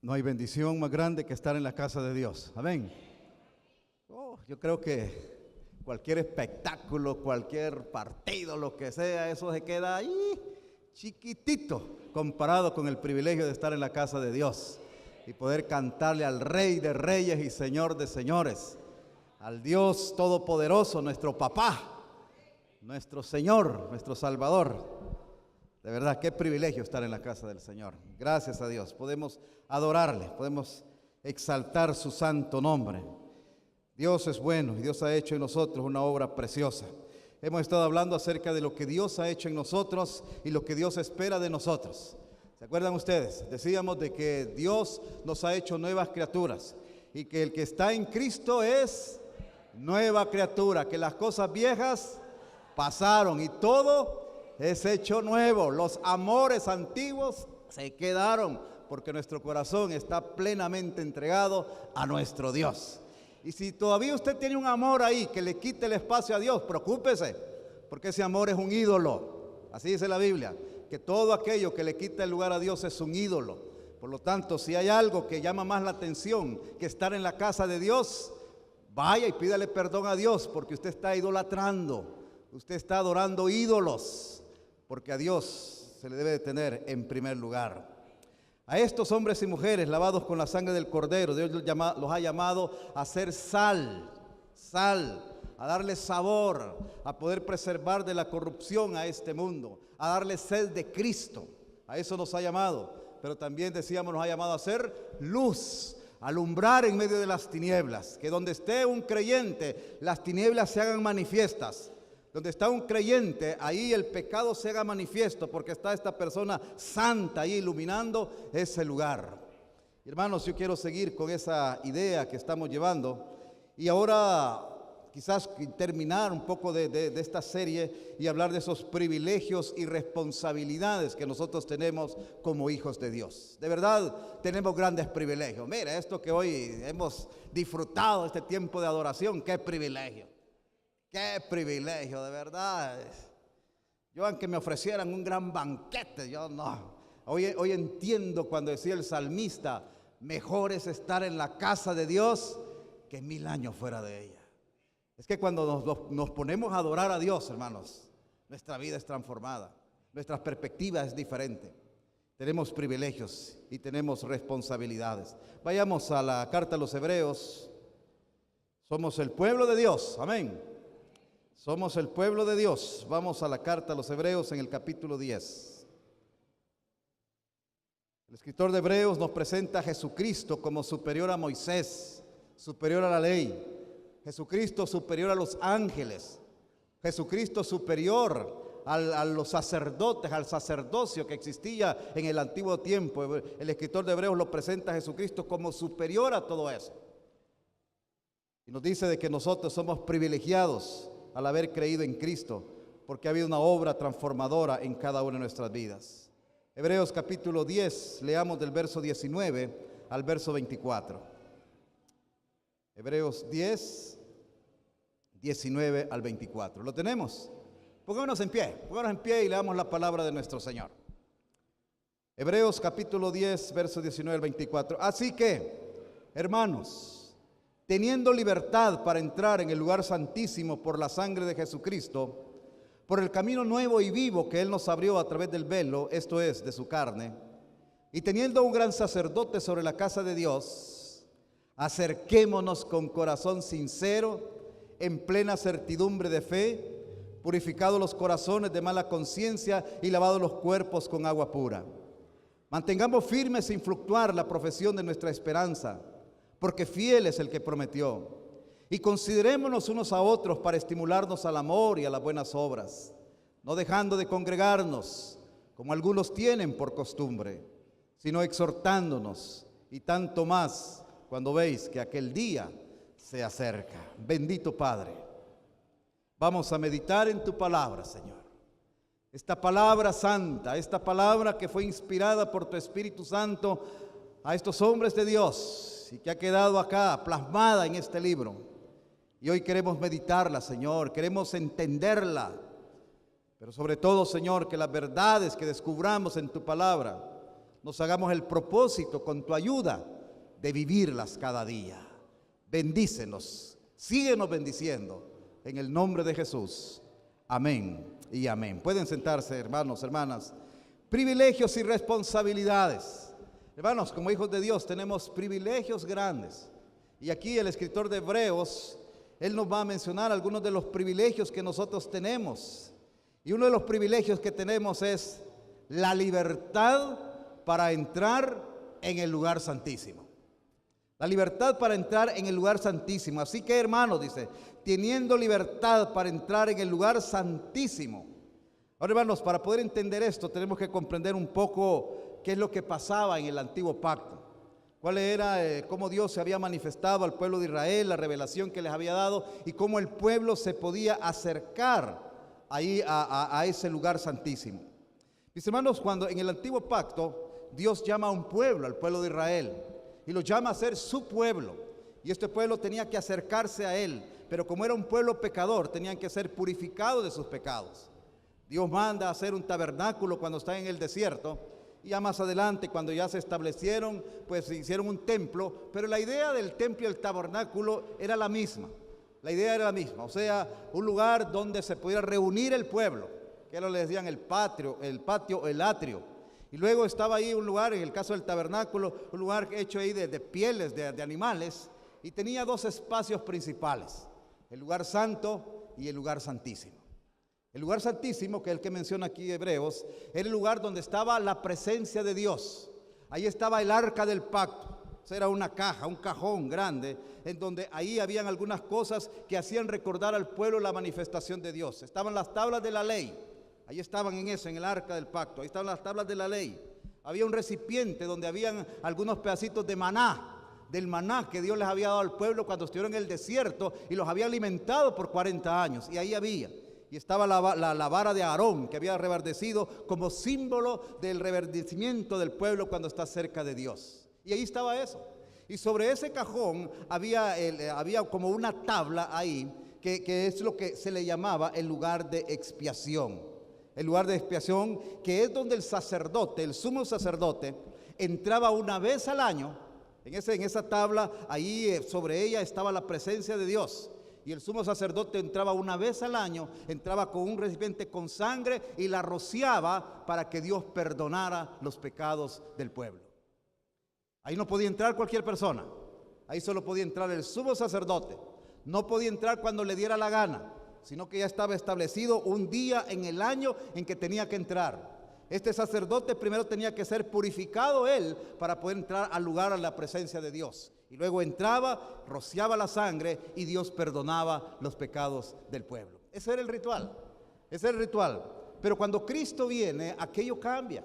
No hay bendición más grande que estar en la casa de Dios. Amén. Yo creo que cualquier espectáculo, cualquier partido, lo que sea, eso se queda ahí chiquitito comparado con el privilegio de estar en la casa de Dios y poder cantarle al Rey de Reyes y Señor de Señores, al Dios Todopoderoso, nuestro Papá, nuestro Señor, nuestro Salvador. De verdad, qué privilegio estar en la casa del Señor. Gracias a Dios. Podemos adorarle, podemos exaltar su santo nombre. Dios es bueno y Dios ha hecho en nosotros una obra preciosa. Hemos estado hablando acerca de lo que Dios ha hecho en nosotros y lo que Dios espera de nosotros. ¿Se acuerdan ustedes? Decíamos de que Dios nos ha hecho nuevas criaturas y que el que está en Cristo es nueva criatura, que las cosas viejas pasaron y todo es hecho nuevo. Los amores antiguos se quedaron porque nuestro corazón está plenamente entregado a nuestro Dios. Y si todavía usted tiene un amor ahí que le quite el espacio a Dios, preocúpese, porque ese amor es un ídolo. Así dice la Biblia, que todo aquello que le quita el lugar a Dios es un ídolo. Por lo tanto, si hay algo que llama más la atención que estar en la casa de Dios, vaya y pídale perdón a Dios, porque usted está idolatrando, usted está adorando ídolos, porque a Dios se le debe de tener en primer lugar. A estos hombres y mujeres lavados con la sangre del Cordero, Dios los ha llamado a ser sal, a darle sabor, a poder preservar de la corrupción a este mundo, a darle sed de Cristo. A eso nos ha llamado, pero también decíamos nos ha llamado a ser luz, a alumbrar en medio de las tinieblas, que donde esté un creyente, las tinieblas se hagan manifiestas. Donde está un creyente, ahí el pecado se haga manifiesto, porque está esta persona santa ahí iluminando ese lugar. Hermanos, yo quiero seguir con esa idea que estamos llevando y ahora quizás terminar un poco de esta serie y hablar de esos privilegios y responsabilidades que nosotros tenemos como hijos de Dios. De verdad, tenemos grandes privilegios. Mira, esto que hoy hemos disfrutado, este tiempo de adoración, qué privilegio. Qué privilegio, de verdad. Yo, aunque me ofrecieran un gran banquete, yo no. Hoy entiendo cuando decía el salmista, mejor es estar en la casa de Dios que 1000 años fuera de ella. Es que cuando nos ponemos a adorar a Dios, hermanos, nuestra vida es transformada, nuestra perspectiva es diferente. Tenemos privilegios y tenemos responsabilidades. Vayamos a la carta a los Hebreos. Somos el pueblo de Dios, amén. Somos el pueblo de Dios. Vamos a la carta a los Hebreos en el capítulo 10. El escritor de Hebreos nos presenta a Jesucristo como superior a Moisés, superior a la ley. Jesucristo superior a los ángeles. Jesucristo superior a los sacerdotes, al sacerdocio que existía en el antiguo tiempo. El escritor de Hebreos lo presenta a Jesucristo como superior a todo eso. Y nos dice de que nosotros somos privilegiados al haber creído en Cristo, porque ha habido una obra transformadora en cada una de nuestras vidas. Hebreos capítulo 10, leamos del verso 19 al verso 24. Hebreos 10, 19 al 24. ¿Lo tenemos? Pongámonos en pie y leamos la palabra de nuestro Señor. Hebreos capítulo 10, verso 19 al 24. Así que, hermanos, teniendo libertad para entrar en el lugar santísimo por la sangre de Jesucristo, por el camino nuevo y vivo que Él nos abrió a través del velo, esto es, de su carne, y teniendo un gran sacerdote sobre la casa de Dios, acerquémonos con corazón sincero, en plena certidumbre de fe, purificados los corazones de mala conciencia y lavados los cuerpos con agua pura. Mantengamos firme sin fluctuar la profesión de nuestra esperanza, porque fiel es el que prometió. Y considerémonos unos a otros para estimularnos al amor y a las buenas obras, no dejando de congregarnos, como algunos tienen por costumbre, sino exhortándonos, y tanto más cuando veis que aquel día se acerca. Bendito Padre, vamos a meditar en tu palabra, Señor. Esta palabra santa, esta palabra que fue inspirada por tu Espíritu Santo a estos hombres de Dios, y que ha quedado acá plasmada en este libro. Y hoy queremos meditarla, Señor, queremos entenderla, pero sobre todo, Señor, que las verdades que descubramos en tu palabra nos hagamos el propósito con tu ayuda de vivirlas cada día. Bendícenos, síguenos bendiciendo en el nombre de Jesús. Amén y amén. Pueden sentarse, hermanos, hermanas. Privilegios y responsabilidades. Hermanos, como hijos de Dios tenemos privilegios grandes. Y aquí el escritor de Hebreos, él nos va a mencionar algunos de los privilegios que nosotros tenemos. Y uno de los privilegios que tenemos es la libertad para entrar en el lugar santísimo. La libertad para entrar en el lugar santísimo. Así que, hermanos, dice, teniendo libertad para entrar en el lugar santísimo. Ahora, hermanos, para poder entender esto, tenemos que comprender un poco qué es lo que pasaba en el antiguo pacto. Cuál era, cómo Dios se había manifestado al pueblo de Israel, la revelación que les había dado y cómo el pueblo se podía acercar ahí a ese lugar santísimo. Mis hermanos, cuando en el antiguo pacto Dios llama a un pueblo, al pueblo de Israel, y lo llama a ser su pueblo, y este pueblo tenía que acercarse a él, pero como era un pueblo pecador, tenían que ser purificados de sus pecados. Dios manda a hacer un tabernáculo cuando está en el desierto, y ya más adelante, cuando ya se establecieron, pues hicieron un templo, pero la idea del templo y el tabernáculo era la misma. La idea era la misma, o sea, un lugar donde se pudiera reunir el pueblo, que lo le decían el patio, el atrio. Y luego estaba ahí un lugar, en el caso del tabernáculo, un lugar hecho ahí de pieles de animales, y tenía dos espacios principales, el lugar santo y el lugar santísimo. El lugar santísimo, que es el que menciona aquí Hebreos, era el lugar donde estaba la presencia de Dios. Ahí estaba el arca del pacto. Era una caja, un cajón grande, en donde ahí habían algunas cosas que hacían recordar al pueblo la manifestación de Dios. Estaban las tablas de la ley, ahí estaban en eso, en el arca del pacto, ahí estaban las tablas de la ley. Había un recipiente donde habían algunos pedacitos de maná, del maná que Dios les había dado al pueblo cuando estuvieron en el desierto y los había alimentado por 40 años, y ahí había. Y estaba la vara de Aarón que había reverdecido como símbolo del reverdecimiento del pueblo cuando está cerca de Dios. Y ahí estaba eso. Y sobre ese cajón había como una tabla ahí, que es lo que se le llamaba el lugar de expiación. El lugar de expiación, que es donde el sacerdote, el sumo sacerdote, entraba una vez al año. En esa tabla, ahí sobre ella estaba la presencia de Dios. Y el sumo sacerdote entraba una vez al año, entraba con un recipiente con sangre y la rociaba para que Dios perdonara los pecados del pueblo. Ahí no podía entrar cualquier persona, ahí solo podía entrar el sumo sacerdote. No podía entrar cuando le diera la gana, sino que ya estaba establecido un día en el año en que tenía que entrar. Este sacerdote primero tenía que ser purificado él para poder entrar al lugar, a la presencia de Dios. Y luego entraba, rociaba la sangre y Dios perdonaba los pecados del pueblo. Ese era el ritual, ese era el ritual. Pero cuando Cristo viene, aquello cambia.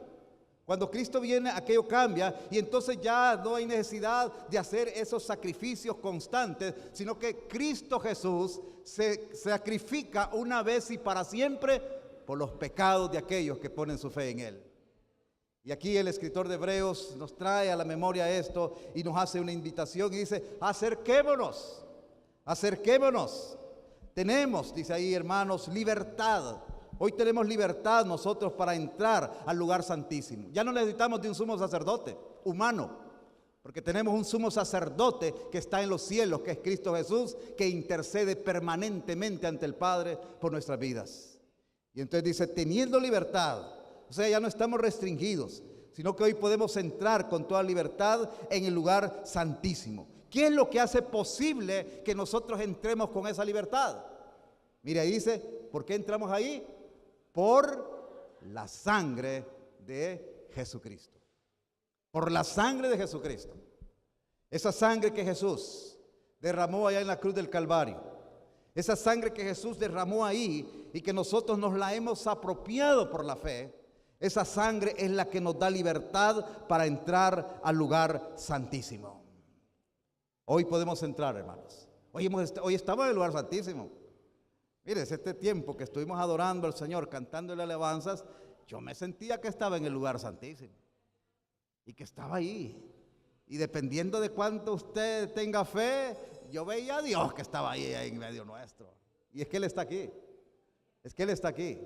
Cuando Cristo viene, aquello cambia y entonces ya no hay necesidad de hacer esos sacrificios constantes, sino que Cristo Jesús se sacrifica una vez y para siempre por los pecados de aquellos que ponen su fe en Él. Y aquí el escritor de Hebreos nos trae a la memoria esto y nos hace una invitación y dice, acerquémonos, acerquémonos. Tenemos, dice ahí, hermanos, libertad. Hoy tenemos libertad nosotros para entrar al lugar santísimo. Ya no necesitamos de un sumo sacerdote humano, porque tenemos un sumo sacerdote que está en los cielos, que es Cristo Jesús, que intercede permanentemente ante el Padre por nuestras vidas. Y entonces dice, teniendo libertad, o sea, ya no estamos restringidos, sino que hoy podemos entrar con toda libertad en el lugar santísimo. ¿Qué es lo que hace posible que nosotros entremos con esa libertad? Mire, ahí dice, ¿por qué entramos ahí? Por la sangre de Jesucristo. Por la sangre de Jesucristo. Esa sangre que Jesús derramó allá en la cruz del Calvario. Esa sangre que Jesús derramó ahí y que nosotros nos la hemos apropiado por la fe. Esa sangre es la que nos da libertad para entrar al lugar santísimo. Hoy podemos entrar, hermanos. Hoy estamos en el lugar santísimo. Mire, este tiempo que estuvimos adorando al Señor, cantándole alabanzas, yo me sentía que estaba en el lugar santísimo y que estaba ahí. Y dependiendo de cuánto usted tenga fe, yo veía a Dios que estaba ahí en medio nuestro. Y es que Él está aquí. Es que Él está aquí.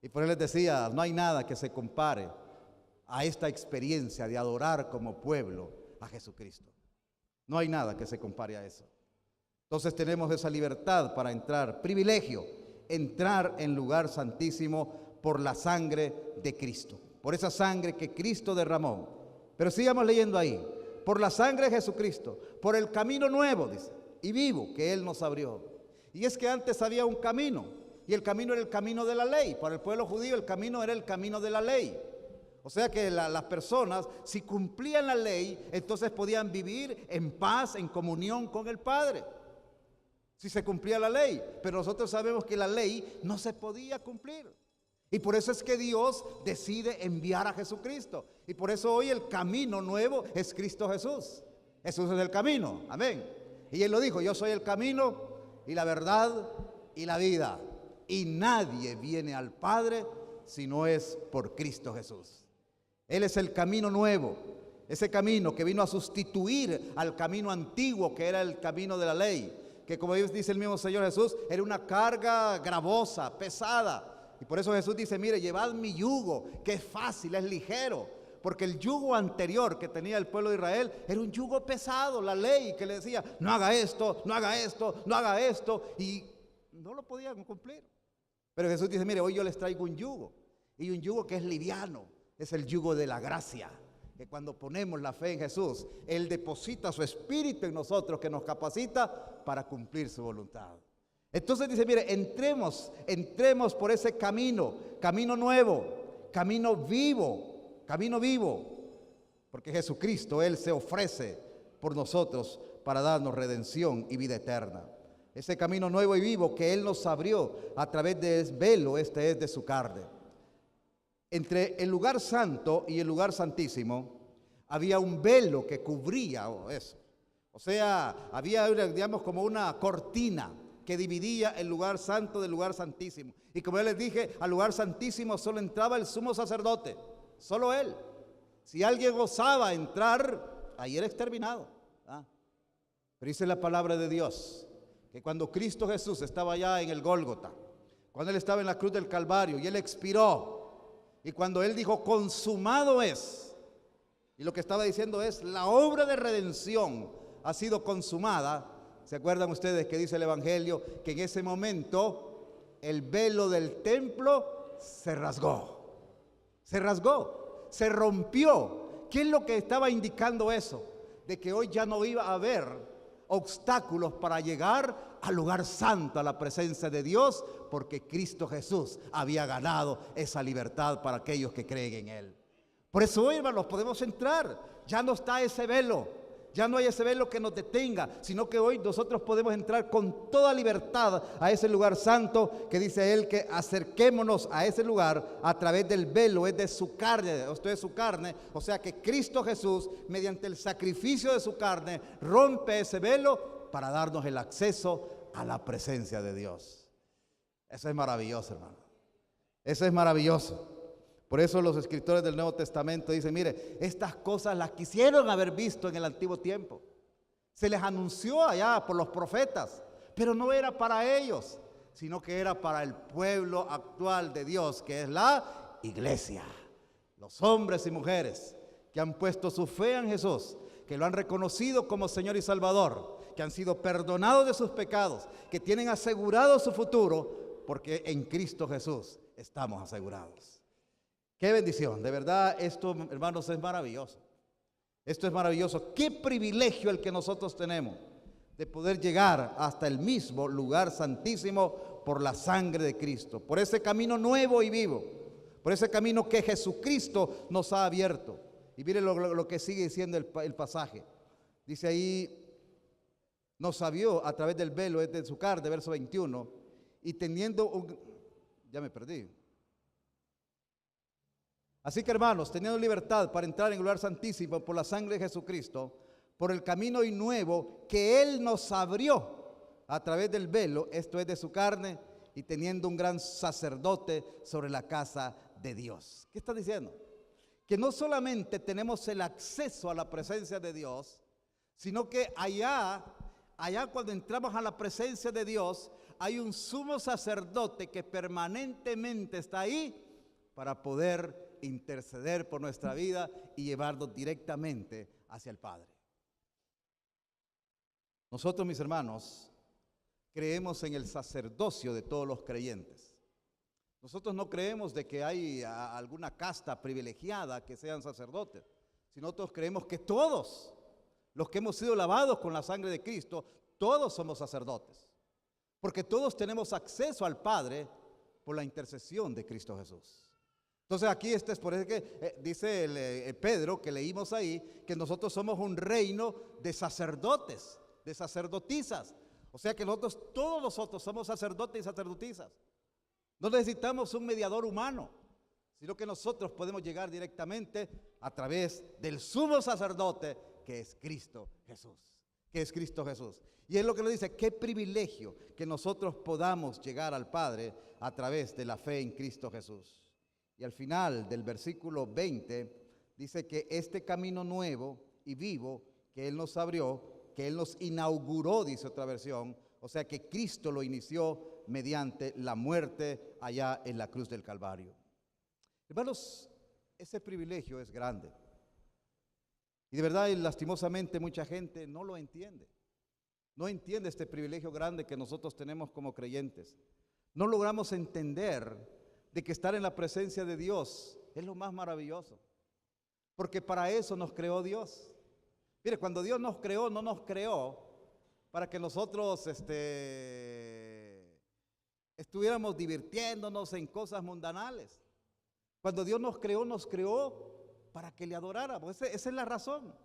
Y por eso les decía, no hay nada que se compare a esta experiencia de adorar como pueblo a Jesucristo. No hay nada que se compare a eso. Entonces tenemos esa libertad para entrar, privilegio, entrar en lugar santísimo por la sangre de Cristo, por esa sangre que Cristo derramó. Pero sigamos leyendo ahí, por la sangre de Jesucristo, por el camino nuevo, dice, y vivo que Él nos abrió. Y es que antes había un camino, y el camino era el camino de la ley. Para el pueblo judío el camino era el camino de la ley. O sea que las personas, si cumplían la ley, entonces podían vivir en paz, en comunión con el Padre. Si se cumplía la ley, pero nosotros sabemos que la ley no se podía cumplir. Y por eso es que Dios decide enviar a Jesucristo. Y por eso hoy el camino nuevo es Cristo Jesús. Jesús es el camino, amén. Y Él lo dijo, yo soy el camino y la verdad y la vida. Y nadie viene al Padre si no es por Cristo Jesús. Él es el camino nuevo, ese camino que vino a sustituir al camino antiguo que era el camino de la ley, que como dice el mismo Señor Jesús, era una carga gravosa, pesada. Y por eso Jesús dice, mire, llevad mi yugo, que es fácil, es ligero. Porque el yugo anterior que tenía el pueblo de Israel era un yugo pesado, la ley que le decía, no haga esto, no haga esto, no haga esto, y no lo podían cumplir. Pero Jesús dice, mire, hoy yo les traigo un yugo, y un yugo que es liviano, es el yugo de la gracia. Que cuando ponemos la fe en Jesús, Él deposita su espíritu en nosotros, que nos capacita para cumplir su voluntad. Entonces dice, mire, entremos por ese camino nuevo, camino vivo, porque Jesucristo, Él se ofrece por nosotros para darnos redención y vida eterna. Ese camino nuevo y vivo que Él nos abrió a través del velo, este es de su carne. Entre el lugar santo y el lugar santísimo había un velo que cubría eso. O sea, había, digamos, como una cortina que dividía el lugar santo del lugar santísimo. Y como ya les dije, al lugar santísimo solo entraba el sumo sacerdote, solo él. Si alguien osaba entrar, ahí era exterminado. Pero dice la palabra de Dios que cuando Cristo Jesús estaba allá en el Gólgota, cuando Él estaba en la cruz del Calvario y Él expiró, y cuando Él dijo, consumado es, y lo que estaba diciendo es, la obra de redención ha sido consumada. ¿Se acuerdan ustedes que dice el Evangelio que en ese momento el velo del templo se rasgó, se rompió? ¿Qué es lo que estaba indicando eso? De que hoy ya no iba a haber obstáculos para llegar al lugar santo, a la presencia de Dios, porque Cristo Jesús había ganado esa libertad para aquellos que creen en Él. Por eso hoy, hermanos, podemos entrar. Ya no está ese velo, ya no hay ese velo que nos detenga, sino que hoy nosotros podemos entrar con toda libertad a ese lugar santo, que dice Él que acerquémonos a ese lugar a través del velo, es de su carne, esto es su carne. O sea que Cristo Jesús, mediante el sacrificio de su carne, rompe ese velo para darnos el acceso a la presencia de Dios. Eso es maravilloso, hermano. Eso es maravilloso. Por eso los escritores del Nuevo Testamento dicen, mire, estas cosas las quisieron haber visto en el antiguo tiempo. Se les anunció allá por los profetas, pero no era para ellos, sino que era para el pueblo actual de Dios, que es la iglesia. Los hombres y mujeres que han puesto su fe en Jesús, que lo han reconocido como Señor y Salvador, que han sido perdonados de sus pecados, que tienen asegurado su futuro, porque en Cristo Jesús estamos asegurados. Qué bendición, de verdad esto, hermanos, es maravilloso. Esto es maravilloso. Qué privilegio el que nosotros tenemos de poder llegar hasta el mismo lugar santísimo por la sangre de Cristo, por ese camino nuevo y vivo, por ese camino que Jesucristo nos ha abierto. Y miren lo que sigue diciendo el pasaje. Dice ahí, nos abrió a través del velo de su carne, verso 21, y teniendo ya me perdí. Así que, hermanos, teniendo libertad para entrar en el lugar santísimo por la sangre de Jesucristo, por el camino y nuevo que Él nos abrió a través del velo, esto es de su carne, y teniendo un gran sacerdote sobre la casa de Dios. ¿Qué está diciendo? Que no solamente tenemos el acceso a la presencia de Dios, sino que allá cuando entramos a la presencia de Dios, hay un sumo sacerdote que permanentemente está ahí para poder interceder por nuestra vida y llevarnos directamente hacia el Padre. Nosotros, mis hermanos, creemos en el sacerdocio de todos los creyentes. Nosotros no creemos de que hay alguna casta privilegiada que sean sacerdotes, sino nosotros creemos que todos los que hemos sido lavados con la sangre de Cristo, todos somos sacerdotes, porque todos tenemos acceso al Padre por la intercesión de Cristo Jesús. Entonces aquí es por eso que dice Pedro, que leímos ahí, que nosotros somos un reino de sacerdotes, de sacerdotisas. O sea que todos nosotros somos sacerdotes y sacerdotisas. No necesitamos un mediador humano, sino que nosotros podemos llegar directamente a través del sumo sacerdote, que es Cristo Jesús. Que es Cristo Jesús. Y es lo que nos dice, qué privilegio que nosotros podamos llegar al Padre a través de la fe en Cristo Jesús. Y al final del versículo 20 dice que este camino nuevo y vivo que Él nos abrió, que Él nos inauguró, dice otra versión, o sea que Cristo lo inició mediante la muerte allá en la cruz del Calvario. Hermanos, ese privilegio es grande. Y de verdad, y lastimosamente, mucha gente no lo entiende. No entiende este privilegio grande que nosotros tenemos como creyentes. No logramos entender de que estar en la presencia de Dios es lo más maravilloso. Porque para eso nos creó Dios. Mire, cuando Dios nos creó, no nos creó para que nosotros estuviéramos divirtiéndonos en cosas mundanales. Cuando Dios nos creó para que le adoráramos. Esa es la razón.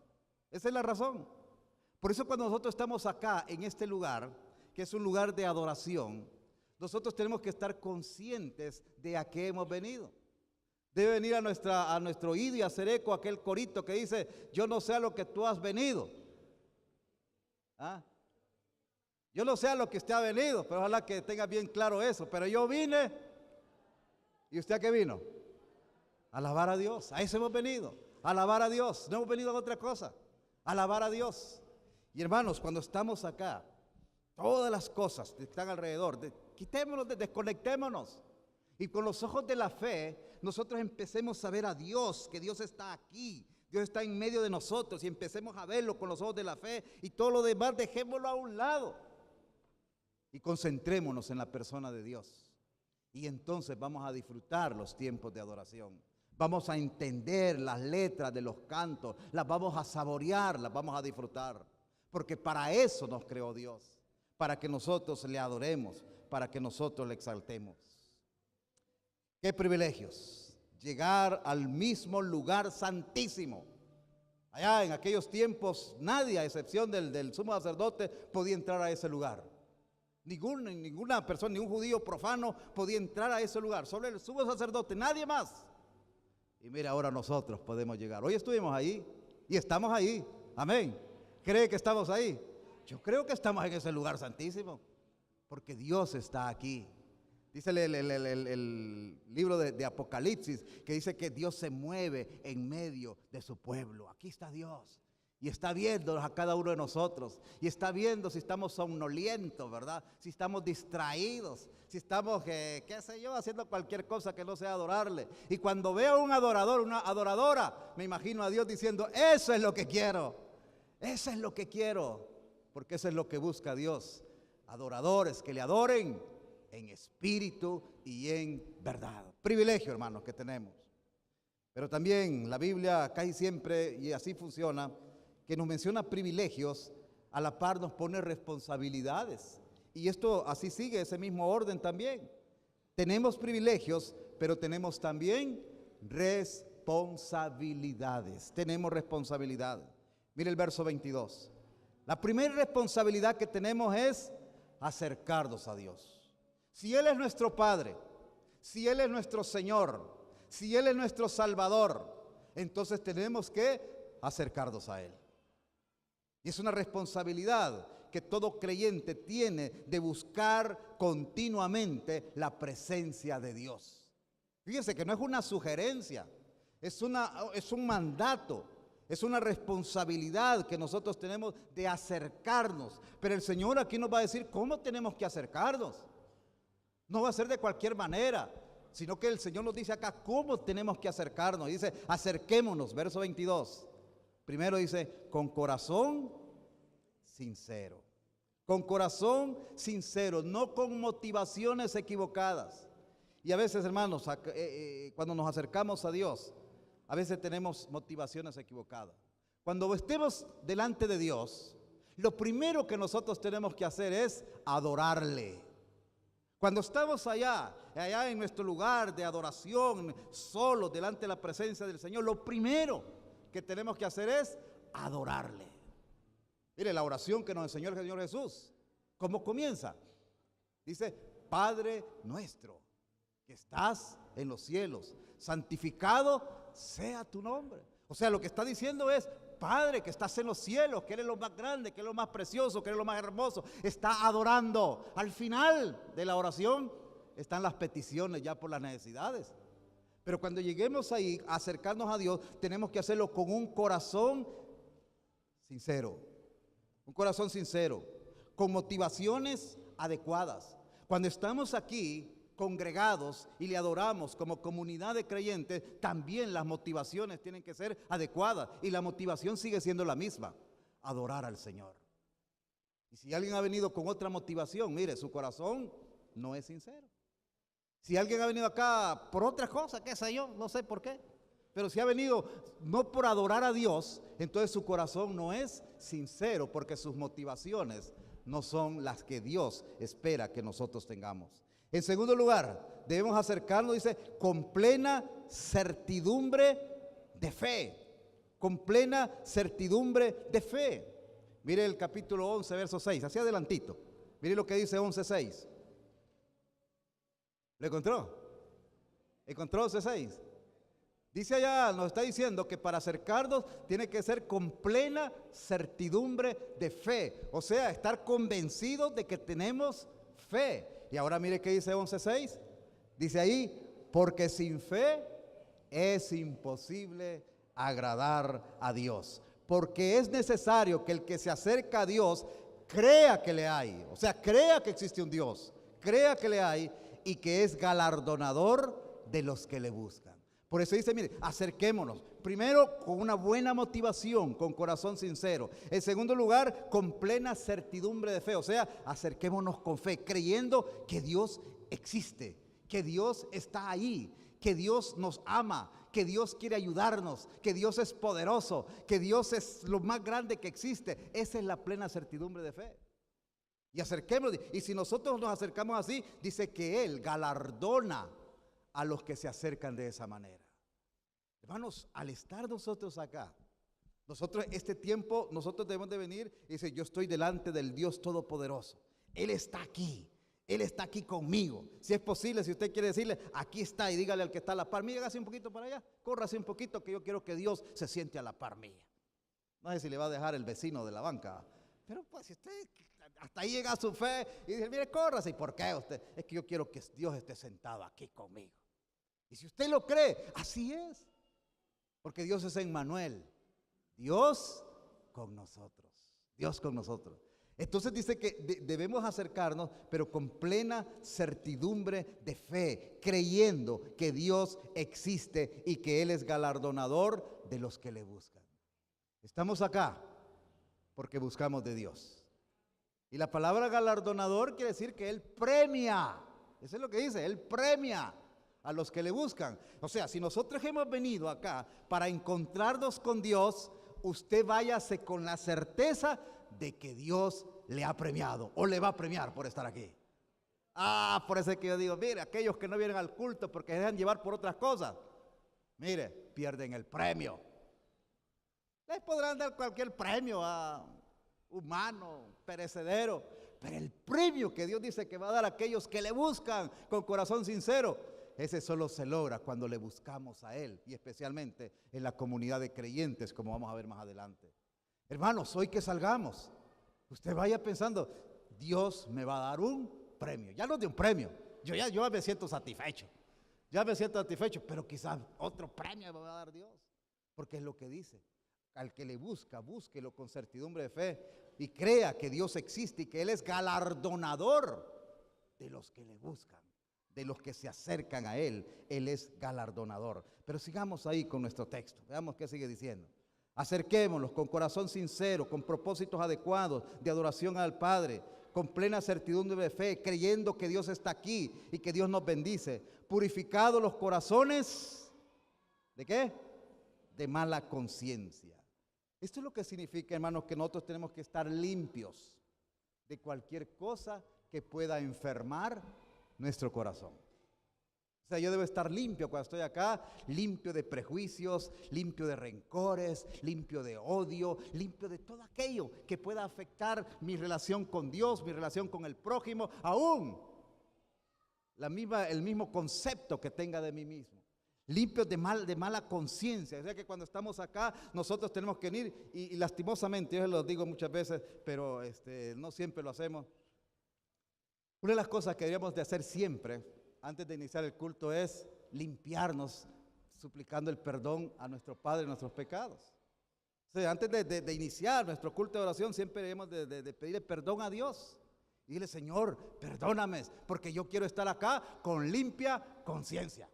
Esa es la razón. Por eso cuando nosotros estamos acá en este lugar, que es un lugar de adoración, nosotros tenemos que estar conscientes de a qué hemos venido. Debe venir a nuestro oído y hacer eco aquel corito que dice, yo no sé a lo que tú has venido. ¿Ah? Yo no sé a lo que usted ha venido, pero ojalá que tenga bien claro eso. Pero yo vine, ¿y usted a qué vino? A alabar a Dios. A eso hemos venido, a alabar a Dios. No hemos venido a otra cosa, a alabar a Dios. Y hermanos, cuando estamos acá, todas las cosas que están alrededor, quitémonos, desconectémonos. Y con los ojos de la fe, nosotros empecemos a ver a Dios, que Dios está aquí, Dios está en medio de nosotros, y empecemos a verlo con los ojos de la fe, y todo lo demás dejémoslo a un lado. Y concentrémonos en la persona de Dios. Y entonces vamos a disfrutar los tiempos de adoración. Vamos a entender las letras de los cantos, las vamos a saborear, las vamos a disfrutar. Porque para eso nos creó Dios, para que nosotros le adoremos, para que nosotros le exaltemos. ¡Qué privilegios! Llegar al mismo lugar santísimo. Allá en aquellos tiempos nadie, a excepción del sumo sacerdote, podía entrar a ese lugar. Ninguna persona, ningún judío profano podía entrar a ese lugar. Solo el sumo sacerdote, nadie más. Y mira, ahora nosotros podemos llegar. Hoy estuvimos ahí y estamos ahí. Amén. ¿Cree que estamos ahí? Yo creo que estamos en ese lugar santísimo, porque Dios está aquí. Dice el libro de Apocalipsis, que dice que Dios se mueve en medio de su pueblo. Aquí está Dios. Y está viéndonos a cada uno de nosotros. Y está viendo si estamos somnolientos, ¿verdad? Si estamos distraídos. Si estamos, qué sé yo, haciendo cualquier cosa que no sea adorarle. Y cuando veo a un adorador, una adoradora, me imagino a Dios diciendo, eso es lo que quiero. Eso es lo que quiero. Porque eso es lo que busca Dios. Adoradores que le adoren en espíritu y en verdad. Privilegio, hermanos, que tenemos. Pero también la Biblia casi siempre, y así funciona, que nos menciona privilegios, a la par nos pone responsabilidades. Y esto así sigue, ese mismo orden también. Tenemos privilegios, pero tenemos también responsabilidades. Tenemos responsabilidades. Mire el verso 22. La primera responsabilidad que tenemos es acercarnos a Dios. Si Él es nuestro Padre, si Él es nuestro Señor, si Él es nuestro Salvador, entonces tenemos que acercarnos a Él. Y es una responsabilidad que todo creyente tiene de buscar continuamente la presencia de Dios. Fíjense que no es una sugerencia, es un mandato, es una responsabilidad que nosotros tenemos de acercarnos. Pero el Señor aquí nos va a decir cómo tenemos que acercarnos. No va a ser de cualquier manera, sino que el Señor nos dice acá cómo tenemos que acercarnos. Dice, acerquémonos, verso 22. Primero dice, con corazón sincero. Con corazón sincero, no con motivaciones equivocadas. Y a veces, hermanos, cuando nos acercamos a Dios, a veces tenemos motivaciones equivocadas. Cuando estemos delante de Dios, lo primero que nosotros tenemos que hacer es adorarle. Cuando estamos allá en nuestro lugar de adoración, solo delante de la presencia del Señor, lo primero que tenemos que hacer es adorarle. Mire la oración que nos enseñó el Señor Jesús. ¿Cómo comienza? Dice, Padre nuestro, que estás en los cielos, santificado sea tu nombre. O sea, lo que está diciendo es, Padre que estás en los cielos, que eres lo más grande, que eres lo más precioso, que eres lo más hermoso. Está adorando. Al final de la oración están las peticiones ya por las necesidades. Pero cuando lleguemos ahí a acercarnos a Dios, tenemos que hacerlo con un corazón sincero. Un corazón sincero, con motivaciones adecuadas. Cuando estamos aquí congregados y le adoramos como comunidad de creyentes, también las motivaciones tienen que ser adecuadas. Y la motivación sigue siendo la misma, adorar al Señor. Y si alguien ha venido con otra motivación, mire, su corazón no es sincero. Si alguien ha venido acá por otra cosa, qué sé yo, no sé por qué. Pero si ha venido no por adorar a Dios, entonces su corazón no es sincero, porque sus motivaciones no son las que Dios espera que nosotros tengamos. En segundo lugar, debemos acercarnos, dice, con plena certidumbre de fe. Con plena certidumbre de fe. Mire el capítulo 11, verso 6, hacia adelantito. Mire lo que dice 11:6. ¿Lo encontró? ¿Encontró 11:6? Dice allá, nos está diciendo que para acercarnos tiene que ser con plena certidumbre de fe. O sea, estar convencidos de que tenemos fe. Y ahora mire qué dice 11:6. Dice ahí, porque sin fe es imposible agradar a Dios. Porque es necesario que el que se acerca a Dios crea que le hay. O sea, crea que existe un Dios. Crea que le hay y que es galardonador de los que le buscan. Por eso dice, mire, acerquémonos. Primero, con una buena motivación, con corazón sincero. En segundo lugar, con plena certidumbre de fe. O sea, acerquémonos con fe, creyendo que Dios existe, que Dios está ahí, que Dios nos ama, que Dios quiere ayudarnos, que Dios es poderoso, que Dios es lo más grande que existe. Esa es la plena certidumbre de fe. Y acerquémonos. Y si nosotros nos acercamos así, dice que Él galardona a los que se acercan de esa manera. Hermanos, al estar nosotros acá, nosotros este tiempo, nosotros debemos de venir y decir, yo estoy delante del Dios Todopoderoso. Él está aquí conmigo. Si es posible, si usted quiere decirle, aquí está, y dígale al que está a la par mía, hágase un poquito para allá, córrase un poquito, que yo quiero que Dios se siente a la par mía. No sé si le va a dejar el vecino de la banca, pero pues si usted hasta ahí llega su fe y dice, mire, córrase. ¿Y por qué usted? Es que yo quiero que Dios esté sentado aquí conmigo. Y si usted lo cree, así es. Porque Dios es Emmanuel, Dios con nosotros, Dios con nosotros. Entonces dice que debemos acercarnos, pero con plena certidumbre de fe, creyendo que Dios existe y que Él es galardonador de los que le buscan. Estamos acá porque buscamos de Dios. Y la palabra galardonador quiere decir que Él premia. Eso es lo que dice, Él premia a los que le buscan. O sea, si nosotros hemos venido acá para encontrarnos con Dios, usted váyase con la certeza de que Dios le ha premiado o le va a premiar por estar aquí. Por eso es que yo digo, mire, aquellos que no vienen al culto porque se dejan llevar por otras cosas, mire, pierden el premio. Les podrán dar cualquier premio humano, perecedero, pero el premio que Dios dice que va a dar a aquellos que le buscan con corazón sincero, ese solo se logra cuando le buscamos a Él, y especialmente en la comunidad de creyentes, como vamos a ver más adelante. Hermanos, hoy que salgamos, usted vaya pensando, Dios me va a dar un premio. Ya no de un premio, yo me siento satisfecho, pero quizás otro premio me va a dar Dios, porque es lo que dice. Al que le busca, búsquelo con certidumbre de fe y crea que Dios existe y que Él es galardonador de los que le buscan. de los que se acercan a Él. Él es galardonador. Pero sigamos ahí con nuestro texto. Veamos qué sigue diciendo. Acerquémonos con corazón sincero, con propósitos adecuados de adoración al Padre, con plena certidumbre de fe, creyendo que Dios está aquí y que Dios nos bendice. Purificados los corazones, ¿de qué? De mala conciencia. Esto es lo que significa, hermanos, que nosotros tenemos que estar limpios de cualquier cosa que pueda enfermar nuestro corazón. O sea, yo debo estar limpio cuando estoy acá, limpio de prejuicios, limpio de rencores, limpio de odio, limpio de todo aquello que pueda afectar mi relación con Dios, mi relación con el prójimo, aún el mismo concepto que tenga de mí mismo. Limpios de mala conciencia. O sea que cuando estamos acá, nosotros tenemos que venir y lastimosamente, yo se lo digo muchas veces, pero no siempre lo hacemos. Una de las cosas que deberíamos de hacer siempre, antes de iniciar el culto, es limpiarnos, suplicando el perdón a nuestro Padre de nuestros pecados. O sea, antes de iniciar nuestro culto de oración, siempre debemos de pedirle perdón a Dios. Y dile, Señor, perdóname, porque yo quiero estar acá con limpia conciencia.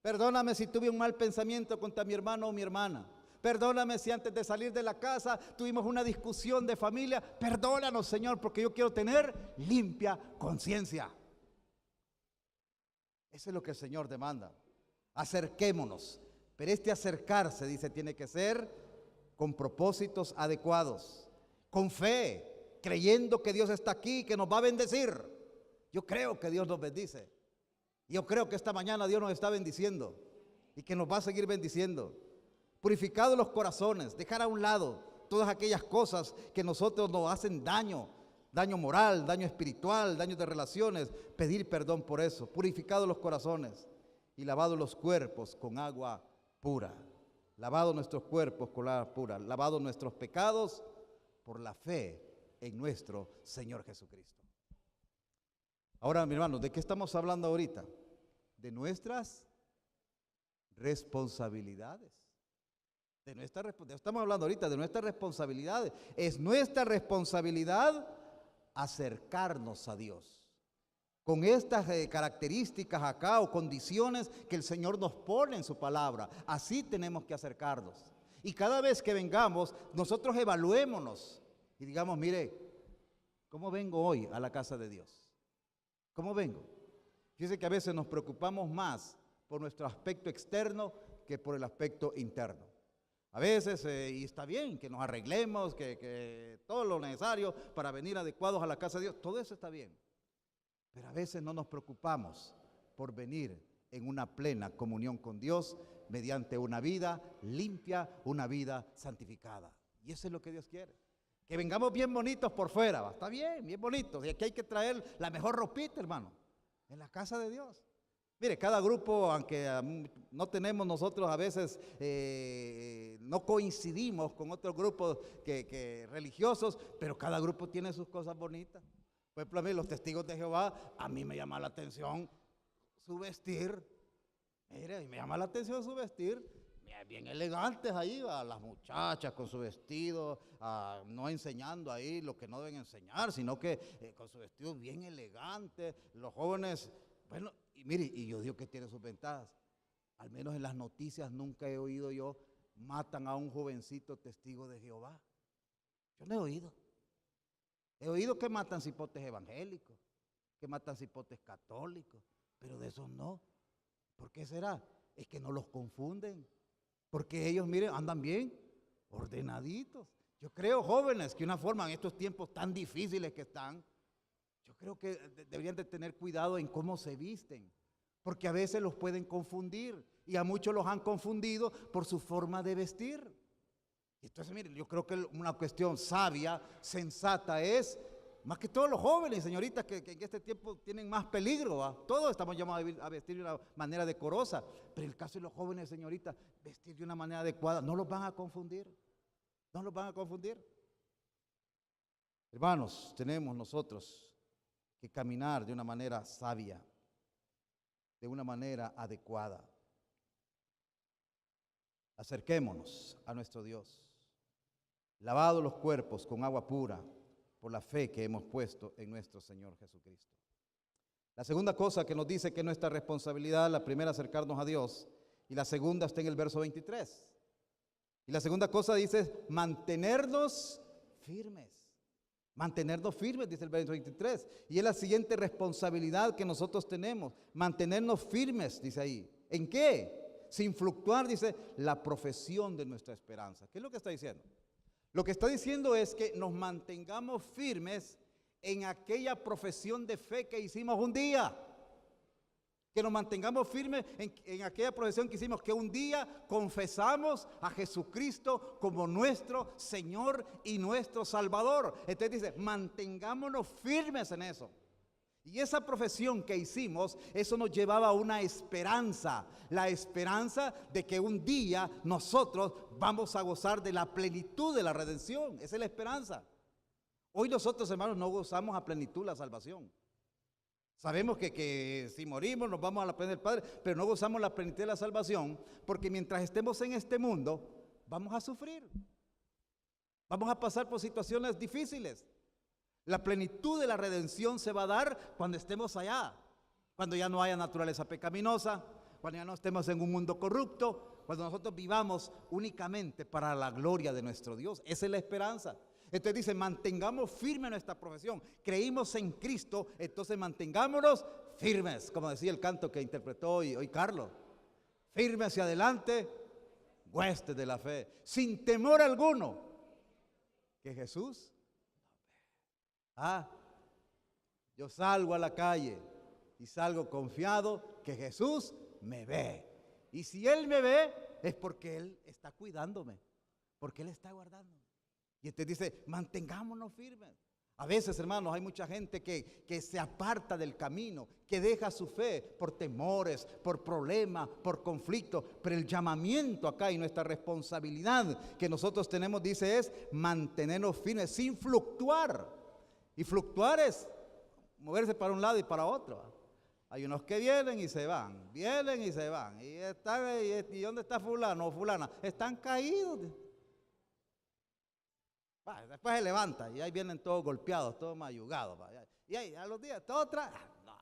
Perdóname si tuve un mal pensamiento contra mi hermano o mi hermana. Perdóname si antes de salir de la casa tuvimos una discusión de familia. Perdónanos, Señor, porque yo quiero tener limpia conciencia. Eso es lo que el Señor demanda. Acerquémonos. Pero acercarse, dice, tiene que ser con propósitos adecuados, con fe, creyendo que Dios está aquí, que nos va a bendecir. Yo creo que Dios nos bendice. Yo creo que esta mañana Dios nos está bendiciendo y que nos va a seguir bendiciendo. Purificados los corazones, dejar a un lado todas aquellas cosas que nosotros nos hacen daño moral, daño espiritual, daño de relaciones, pedir perdón por eso. Purificados los corazones y lavados los cuerpos con agua pura. Lavados nuestros cuerpos con agua pura, lavados nuestros pecados por la fe en nuestro Señor Jesucristo. Ahora, mi hermano, ¿de qué estamos hablando ahorita? De nuestras responsabilidades. Estamos hablando ahorita de nuestras responsabilidades. Es nuestra responsabilidad acercarnos a Dios. Con estas características acá o condiciones que el Señor nos pone en su palabra. Así tenemos que acercarnos. Y cada vez que vengamos, nosotros evaluémonos y digamos, mire, ¿cómo vengo hoy a la casa de Dios? ¿Cómo vengo? Fíjense que a veces nos preocupamos más por nuestro aspecto externo que por el aspecto interno. A veces, y está bien que nos arreglemos, que todo lo necesario para venir adecuados a la casa de Dios, todo eso está bien. Pero a veces no nos preocupamos por venir en una plena comunión con Dios mediante una vida limpia, una vida santificada. Y eso es lo que Dios quiere. Que vengamos bien bonitos por fuera, está bien, bien bonitos. Y aquí hay que traer la mejor ropita, hermano, en la casa de Dios. Mire, cada grupo, aunque no tenemos nosotros a veces, no coincidimos con otros grupos que religiosos, pero cada grupo tiene sus cosas bonitas. Por ejemplo, a mí los testigos de Jehová, a mí me llama la atención su vestir. Mire, me llama la atención su vestir. Bien elegantes ahí, las muchachas con su vestido, no enseñando ahí lo que no deben enseñar, sino que con su vestido bien elegante. Los jóvenes, bueno, y mire, y yo digo que tiene sus ventajas. Al menos en las noticias nunca he oído yo, matan a un jovencito testigo de Jehová. Yo no he oído. He oído que matan cipotes evangélicos, que matan cipotes católicos, pero de esos no. ¿Por qué será? Es que no los confunden. Porque ellos, miren, andan bien, ordenaditos. Yo creo, jóvenes, que una forma en estos tiempos tan difíciles que están, yo creo que deberían de tener cuidado en cómo se visten. Porque a veces los pueden confundir. Y a muchos los han confundido por su forma de vestir. Entonces, miren, yo creo que una cuestión sabia, sensata es, más que todos los jóvenes, señoritas, que en este tiempo tienen más peligro, ¿va? Todos estamos llamados a vestir de una manera decorosa, pero en el caso de los jóvenes, señoritas, vestir de una manera adecuada, no los van a confundir, no los van a confundir. Hermanos, tenemos nosotros que caminar de una manera sabia, de una manera adecuada. Acerquémonos a nuestro Dios, lavados los cuerpos con agua pura, por la fe que hemos puesto en nuestro Señor Jesucristo. La segunda cosa que nos dice que es nuestra responsabilidad, la primera acercarnos a Dios, y la segunda está en el verso 23. Y la segunda cosa dice mantenernos firmes. Mantenernos firmes, dice el verso 23. Y es la siguiente responsabilidad que nosotros tenemos. Mantenernos firmes, dice ahí. ¿En qué? Sin fluctuar, dice, la profesión de nuestra esperanza. ¿Qué es lo que está diciendo? Lo que está diciendo es que nos mantengamos firmes en aquella profesión de fe que hicimos un día. Que nos mantengamos firmes en aquella profesión que hicimos, que un día confesamos a Jesucristo como nuestro Señor y nuestro Salvador. Entonces dice, mantengámonos firmes en eso. Y esa profesión que hicimos, eso nos llevaba a una esperanza, la esperanza de que un día nosotros vamos a gozar de la plenitud de la redención. Esa es la esperanza. Hoy nosotros, hermanos, no gozamos a plenitud la salvación. Sabemos que si morimos nos vamos a la plenitud del Padre, pero no gozamos la plenitud de la salvación, porque mientras estemos en este mundo, vamos a sufrir. Vamos a pasar por situaciones difíciles. La plenitud de la redención se va a dar cuando estemos allá, cuando ya no haya naturaleza pecaminosa, cuando ya no estemos en un mundo corrupto, cuando nosotros vivamos únicamente para la gloria de nuestro Dios. Esa es la esperanza. Entonces dice, mantengamos firme nuestra profesión. Creímos en Cristo, entonces mantengámonos firmes, como decía el canto que interpretó hoy Carlos. Firme hacia adelante, huestes de la fe, sin temor alguno, que Jesús, yo salgo a la calle y salgo confiado que Jesús me ve. Y si Él me ve, es porque Él está cuidándome, porque Él está guardándome. Y usted dice, mantengámonos firmes. A veces, hermanos, hay mucha gente que se aparta del camino, que deja su fe por temores, por problemas, por conflictos. Pero el llamamiento acá y nuestra responsabilidad que nosotros tenemos, dice, es mantenernos firmes sin fluctuar. Y fluctuar es moverse para un lado y para otro. Hay unos que vienen y se van, vienen y se van. ¿Y dónde está fulano o fulana? Están caídos. Después se levanta y ahí vienen todos golpeados, todos mayugados. Y ahí a los días, todo otra, no,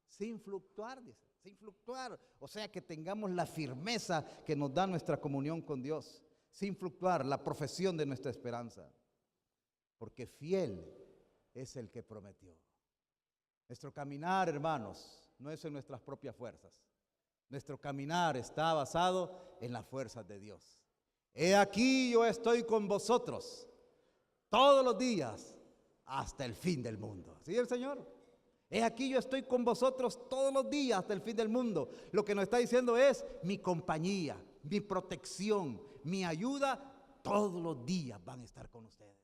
sin fluctuar, dice, sin fluctuar. O sea que tengamos la firmeza que nos da nuestra comunión con Dios, sin fluctuar, la profesión de nuestra esperanza. Porque fiel es el que prometió. Nuestro caminar, hermanos, no es en nuestras propias fuerzas. Nuestro caminar está basado en las fuerzas de Dios. He aquí yo estoy con vosotros todos los días hasta el fin del mundo. ¿Sí, el Señor? He aquí yo estoy con vosotros todos los días hasta el fin del mundo. Lo que nos está diciendo es mi compañía, mi protección, mi ayuda, todos los días van a estar con ustedes.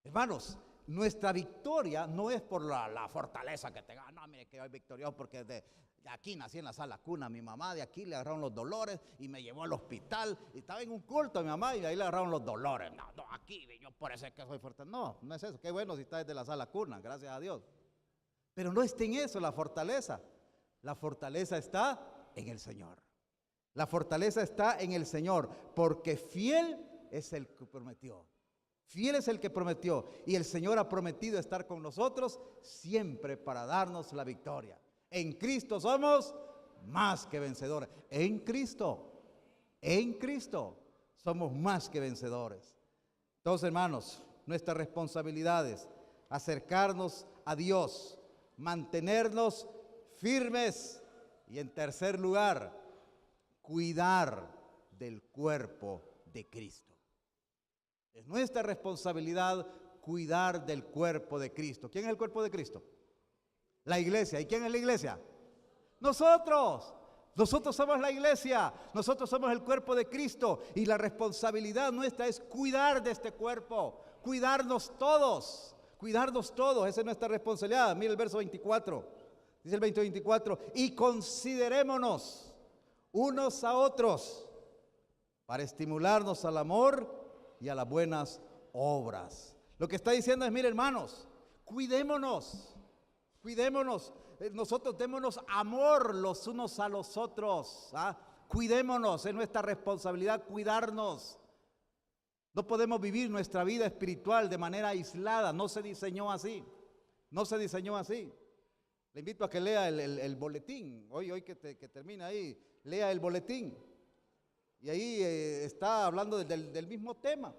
Hermanos, nuestra victoria no es por la fortaleza que tenga. No, mire que soy victorioso porque de aquí nací en la sala cuna. Mi mamá de aquí le agarraron los dolores y me llevó al hospital. Y estaba en un culto mi mamá y ahí le agarraron los dolores. No, aquí yo por eso es que soy fuerte. No, no es eso. Qué bueno si está desde la sala cuna, gracias a Dios. Pero no está en eso la fortaleza. La fortaleza está en el Señor. La fortaleza está en el Señor, porque fiel es el que prometió. Fiel es el que prometió, y el Señor ha prometido estar con nosotros siempre para darnos la victoria. En Cristo somos más que vencedores. En Cristo somos más que vencedores. Entonces, hermanos, nuestra responsabilidad es acercarnos a Dios, mantenernos firmes y, en tercer lugar, cuidar del cuerpo de Cristo. Es nuestra responsabilidad cuidar del cuerpo de Cristo. ¿Quién es el cuerpo de Cristo? La iglesia. ¿Y quién es la iglesia? Nosotros. Nosotros somos la iglesia. Nosotros somos el cuerpo de Cristo. Y la responsabilidad nuestra es cuidar de este cuerpo. Cuidarnos todos. Cuidarnos todos. Esa es nuestra responsabilidad. Mira el verso 24. Dice el 24. Y considerémonos unos a otros para estimularnos al amor y a las buenas obras. Lo que está diciendo es, mire, hermanos, cuidémonos. Nosotros démonos amor los unos a los otros. Cuidémonos, es nuestra responsabilidad cuidarnos. No podemos vivir nuestra vida espiritual de manera aislada. No se diseñó así. Le invito a que lea el boletín, hoy que termina ahí, lea el boletín. Y ahí está hablando del mismo tema.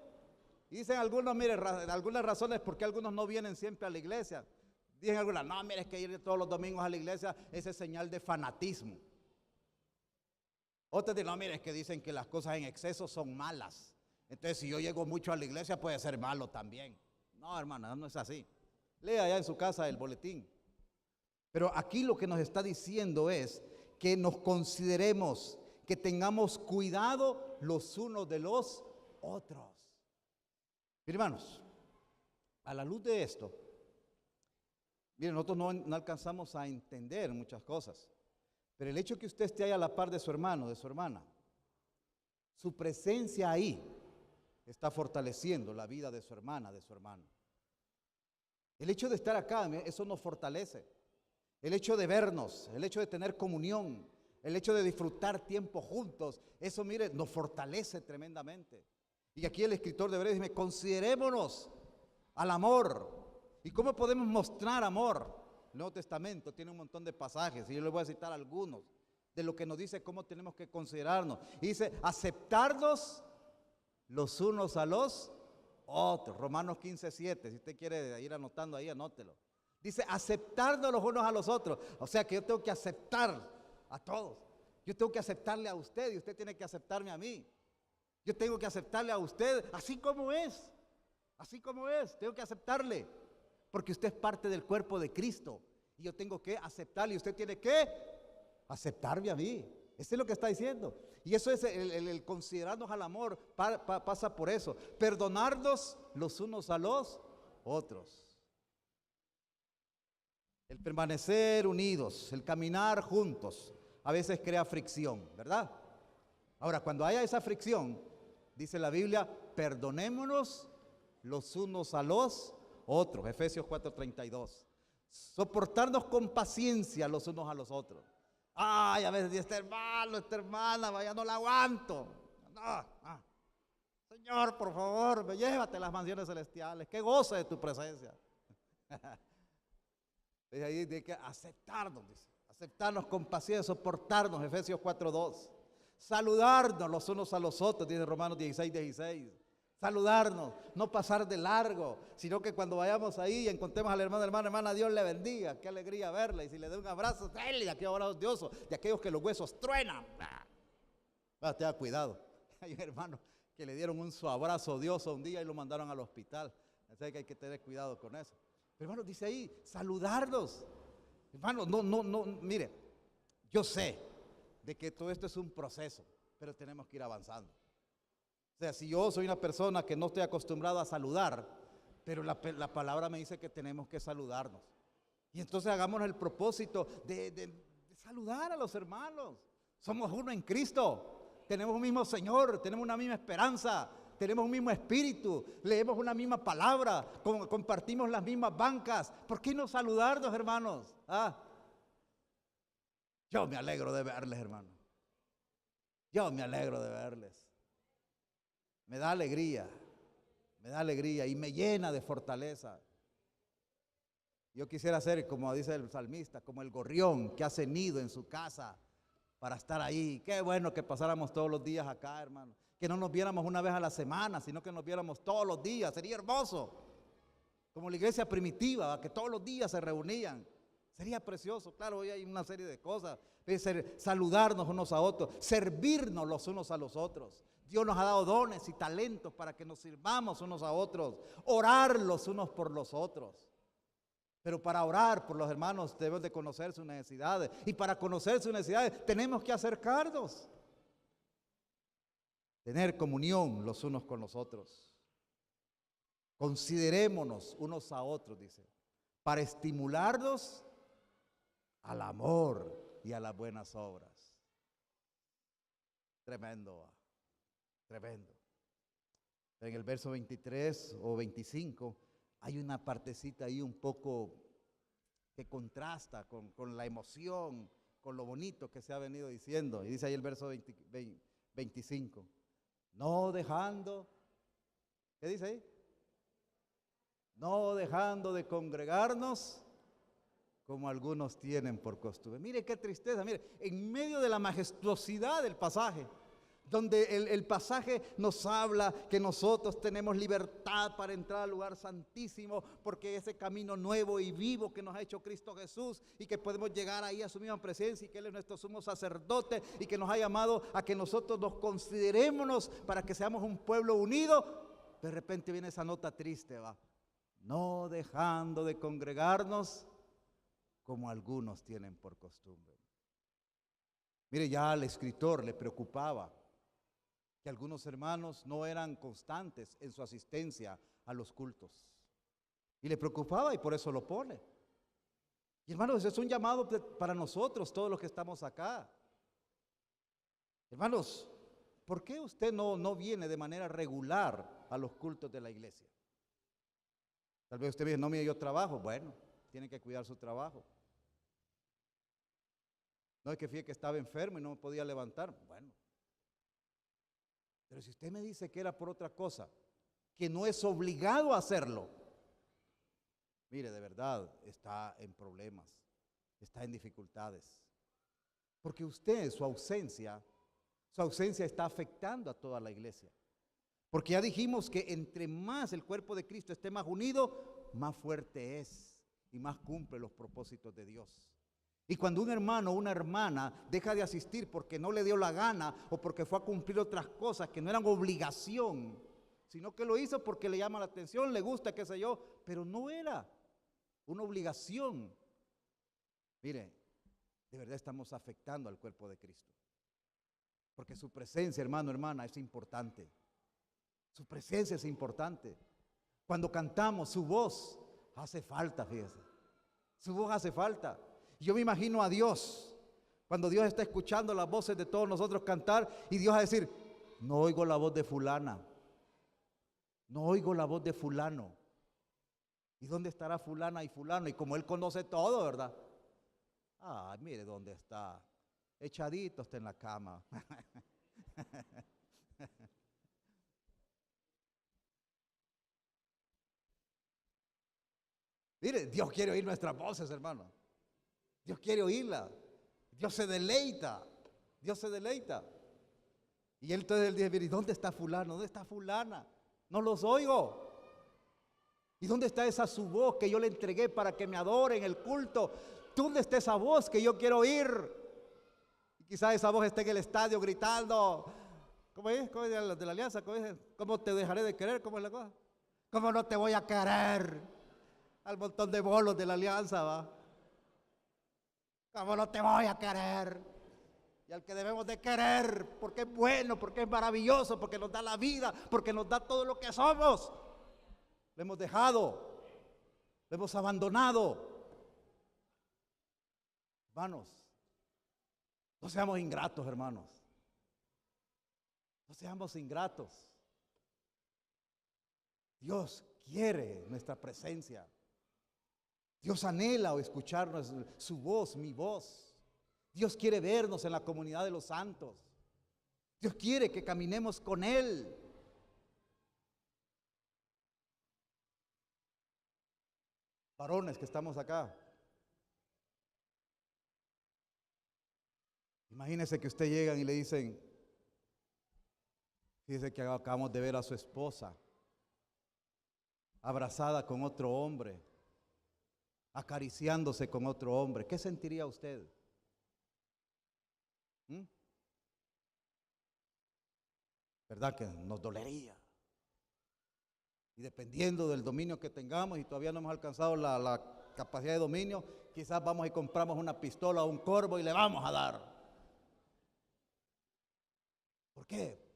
Y dicen algunos, mire, algunas razones por qué algunos no vienen siempre a la iglesia. Dicen algunas, no, mire, es que ir todos los domingos a la iglesia es señal de fanatismo. Otros dicen, no, mire, es que dicen que las cosas en exceso son malas. Entonces, si yo llego mucho a la iglesia, puede ser malo también. No, hermana, no es así. Lea allá en su casa el boletín. Pero aquí lo que nos está diciendo es que nos consideremos, que tengamos cuidado los unos de los otros. Hermanos, a la luz de esto, miren, nosotros no alcanzamos a entender muchas cosas, pero el hecho de que usted esté ahí a la par de su hermano, de su hermana, su presencia ahí está fortaleciendo la vida de su hermana, de su hermano. El hecho de estar acá, eso nos fortalece. El hecho de vernos, el hecho de tener comunión, el hecho de disfrutar tiempo juntos, eso, mire, nos fortalece tremendamente. Y aquí el escritor de Hebreos dice, considerémonos al amor. ¿Y cómo podemos mostrar amor? El Nuevo Testamento tiene un montón de pasajes, y yo les voy a citar algunos de lo que nos dice cómo tenemos que considerarnos. Y dice, aceptarnos los unos a los otros. Romanos 15:7, si usted quiere ir anotando ahí, anótelo. Dice, aceptarnos los unos a los otros. O sea que yo tengo que aceptar a todos. Yo tengo que aceptarle a usted y usted tiene que aceptarme a mí. Yo tengo que aceptarle a usted así como es. Así como es, tengo que aceptarle. Porque usted es parte del cuerpo de Cristo. Y yo tengo que aceptarle y usted tiene que aceptarme a mí. Eso es lo que está diciendo. Y eso es el considerarnos al amor, pasa por eso. Perdonarnos los unos a los otros. El permanecer unidos, el caminar juntos, a veces crea fricción, ¿verdad? Ahora, cuando haya esa fricción, dice la Biblia, perdonémonos los unos a los otros. Efesios 4:32. Soportarnos con paciencia los unos a los otros. Ay, a veces este hermano, esta hermana, vaya, no la aguanto. No, Señor, por favor, llévate a las mansiones celestiales, que goce de tu presencia. Dice ahí de que aceptarnos, dice, aceptarnos con paciencia, soportarnos, Efesios 4:2. Saludarnos los unos a los otros, dice Romanos 16:16. Saludarnos, no pasar de largo, sino que cuando vayamos ahí y encontremos al hermano, hermana, Dios le bendiga, qué alegría verle. Y si le da un abrazo, dale de aquellos abrazos diosos, de aquellos que los huesos truenan. Tenga cuidado. Hay un hermano que le dieron un su abrazo dioso un día y lo mandaron al hospital. Así que hay que tener cuidado con eso. Pero hermano, dice ahí, saludarlos. Hermano, no, mire, yo sé de que todo esto es un proceso, pero tenemos que ir avanzando. O sea, si yo soy una persona que no estoy acostumbrado a saludar, pero la palabra me dice que tenemos que saludarnos. Y entonces hagamos el propósito de saludar a los hermanos. Somos uno en Cristo, tenemos un mismo Señor, tenemos una misma esperanza, tenemos un mismo espíritu, leemos una misma palabra, compartimos las mismas bancas. ¿Por qué no saludarnos, hermanos? Yo me alegro de verles, hermanos. Yo me alegro de verles. Me da alegría y me llena de fortaleza. Yo quisiera ser, como dice el salmista, como el gorrión que hace nido en su casa para estar ahí. Qué bueno que pasáramos todos los días acá, hermano. Que no nos viéramos una vez a la semana, sino que nos viéramos todos los días. Sería hermoso. Como la iglesia primitiva, que todos los días se reunían. Sería precioso. Claro, hoy hay una serie de cosas. Saludarnos unos a otros, servirnos los unos a los otros. Dios nos ha dado dones y talentos para que nos sirvamos unos a otros, orar los unos por los otros. Pero para orar por los hermanos debemos de conocer sus necesidades. Y para conocer sus necesidades tenemos que acercarnos. Tener comunión los unos con los otros. Considerémonos unos a otros, dice, para estimularnos al amor y a las buenas obras. Tremendo. Tremendo. En el verso 23 o 25 hay una partecita ahí un poco que contrasta con la emoción, con lo bonito que se ha venido diciendo. Y dice ahí el verso 25. No dejando, ¿qué dice ahí? No dejando de congregarnos como algunos tienen por costumbre. Mire qué tristeza, mire, en medio de la majestuosidad del pasaje, donde el pasaje nos habla que nosotros tenemos libertad para entrar al lugar santísimo, porque ese camino nuevo y vivo que nos ha hecho Cristo Jesús, y que podemos llegar ahí a su misma presencia, y que Él es nuestro sumo sacerdote, y que nos ha llamado a que nosotros nos considerémonos para que seamos un pueblo unido. De repente viene esa nota triste, va, no dejando de congregarnos como algunos tienen por costumbre. Mire, ya al escritor le preocupaba que algunos hermanos no eran constantes en su asistencia a los cultos. Y le preocupaba y por eso lo pone. Y hermanos, es un llamado para nosotros, todos los que estamos acá. Hermanos, ¿por qué usted no viene de manera regular a los cultos de la iglesia? Tal vez usted dice, no, mire, yo trabajo. Bueno, tiene que cuidar su trabajo. No es que fíjate que estaba enfermo y no me podía levantar. Bueno, pero si usted me dice que era por otra cosa, que no es obligado a hacerlo, mire, de verdad está en problemas, está en dificultades. Porque usted, su ausencia está afectando a toda la iglesia. Porque ya dijimos que entre más el cuerpo de Cristo esté más unido, más fuerte es y más cumple los propósitos de Dios. Y cuando un hermano o una hermana deja de asistir porque no le dio la gana o porque fue a cumplir otras cosas que no eran obligación, sino que lo hizo porque le llama la atención, le gusta, qué sé yo, pero no era una obligación. Mire, de verdad estamos afectando al cuerpo de Cristo. Porque su presencia, hermano, hermana, es importante. Su presencia es importante. Cuando cantamos, su voz hace falta, fíjese. Su voz hace falta. Yo me imagino a Dios, cuando Dios está escuchando las voces de todos nosotros cantar, y Dios va a decir, no oigo la voz de fulana, no oigo la voz de fulano. ¿Y dónde estará fulana y fulano? Y como Él conoce todo, ¿verdad? Ah, mire dónde está, echadito está en la cama. Mire, Dios quiere oír nuestras voces, hermano. Dios quiere oírla. Dios se deleita. Dios se deleita. Y él entonces dice, mire, ¿dónde está fulano? ¿Dónde está fulana? No los oigo. ¿Y dónde está esa su voz que yo le entregué para que me adore en el culto? ¿Dónde está esa voz que yo quiero oír? Y quizás esa voz esté en el estadio gritando. ¿Cómo es? ¿Cómo es de la alianza? ¿Cómo es? ¿Cómo te dejaré de querer? ¿Cómo es la cosa? ¿Cómo no te voy a querer? Al montón de bolos de la alianza, va. ¿Cómo no te voy a querer? Y al que debemos de querer, porque es bueno, porque es maravilloso, porque nos da la vida, porque nos da todo lo que somos. Lo hemos dejado, lo hemos abandonado. Hermanos, no seamos ingratos, hermanos. No seamos ingratos. Dios quiere nuestra presencia. Dios anhela escucharnos su voz, mi voz. Dios quiere vernos en la comunidad de los santos. Dios quiere que caminemos con Él. Varones que estamos acá, imagínense que usted llegan y le dicen, fíjese que acabamos de ver a su esposa abrazada con otro hombre, acariciándose con otro hombre. ¿Qué sentiría usted? ¿Verdad que nos dolería? Y dependiendo del dominio que tengamos, y todavía no hemos alcanzado la capacidad de dominio, quizás vamos y compramos una pistola o un corvo y le vamos a dar. ¿Por qué?